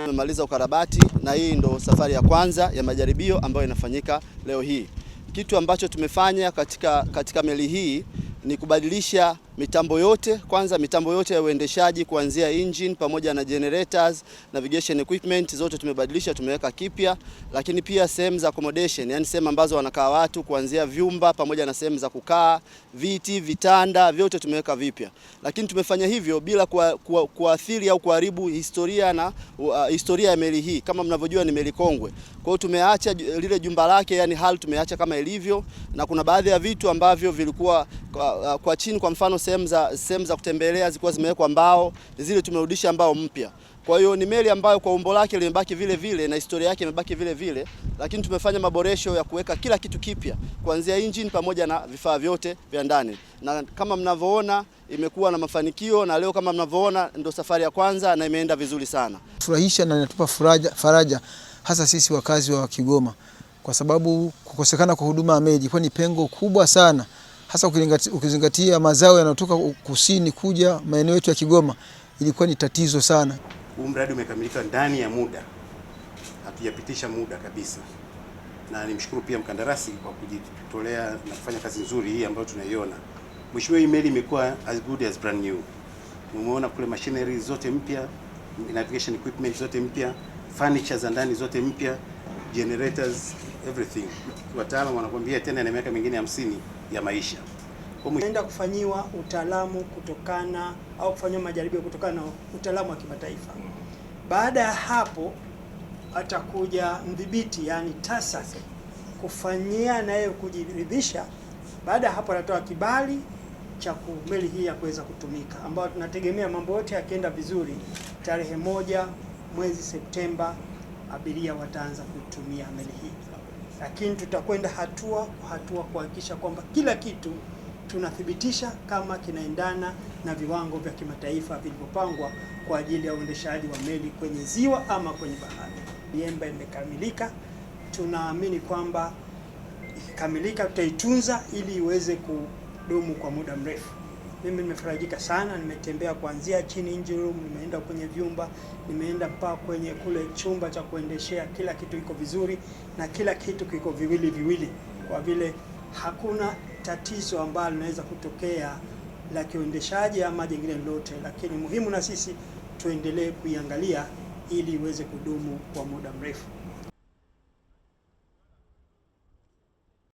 Tumemaliza ukarabati na hii ndo safari ya kwanza ya majaribio ambayo inafanyika leo hii. Kitu ambacho tumefanya katika meli hii ni kubadilisha mitambo yote. Kwanza mitambo yote ya uendeshaji kuanzia engine pamoja na generators, navigation equipment zote tumebadilisha, tumeweka kipya, lakini pia sehemu za accommodation, yani sehemu ambazo wanakaa watu kuanzia vyumba pamoja na sehemu za kukaa, viti, vitanda, vyote tumeweka vipya. Lakini tumefanya hivyo bila kuathiri au kuharibu historia ya meli hii. Kama mnavyojua ni meli kongwe. Kwa hiyo tumeacha lile jumba lake, yani hali tumeacha kama ilivyo, na kuna baadhi ya vitu ambavyo vilikuwa kwa chini, kwa mfano sehemu za kutembelea zilikuwa zimewekwa mbao, zile tumerudisha mbao mpya. Kwa hiyo ni meli ambayo kwa umbo lake limebaki vile vile na historia yake imebaki vile vile, lakini tumefanya maboresho ya kuweka kila kitu kipya kuanzia engine pamoja na vifaa vyote vya ndani. Na kama mnavyoona imekuwa na mafanikio, na leo kama mnavyoona ndo safari ya kwanza na imeenda vizuri sana. Furahisha na inatupa faraja hasa sisi wakazi wa Kigoma, kwa sababu kukosekana kwa huduma ya meli kwa ni pengo kubwa sana, hasa ukizingatia mazao yanayotoka kusini kuja maeneo yetu ya Kigoma, ilikuwa ni tatizo sana. Huu mradi umekamilika ndani ya muda, hatujapitisha muda kabisa, na nimshukuru pia mkandarasi kwa kujitolea na kufanya kazi nzuri hii ambayo tunaiona. Mheshimiwa, hii meli imekuwa as good as brand new. Umeona kule machinery zote mpya, navigation equipment zote mpya, furniture za ndani zote mpya, generators, everything. Wataalamu wanakuambia tena na miaka mingine 50 ya maisha. Tunaenda kufanyiwa utaalamu kutokana au kufanywa majaribio kutokana na utaalamu wa kimataifa. Baada ya hapo atakuja mdhibiti, yani TASAC, kufanyia na yeye kujiridhisha. Baada ya hapo atatoa kibali cha meli hii ya kuweza kutumika, ambao tunategemea mambo yote yakienda vizuri, tarehe 1 mwezi Septemba abiria wataanza kutumia meli hii. Lakini tutakwenda hatua kwa hatua kuhakikisha kwamba kila kitu tunathibitisha kama kinaendana na viwango vya kimataifa vilivyopangwa kwa ajili ya uendeshaji wa meli kwenye ziwa ama kwenye bahari. Miemba imekamilika, tunaamini kwamba ikikamilika tutaitunza ili iweze kudumu kwa muda mrefu. Mimi nimefarajika sana, nimetembea kuanzia chini engine room, nimeenda kwenye vyumba, nimeenda mpaka kwenye kule chumba cha kuendeshea. Kila kitu iko vizuri na kila kitu kiko viwili, kwa vile hakuna tatizo ambalo linaweza kutokea la kiuendeshaji ama jingine lolote, lakini muhimu na sisi tuendelee kuiangalia ili iweze kudumu kwa muda mrefu.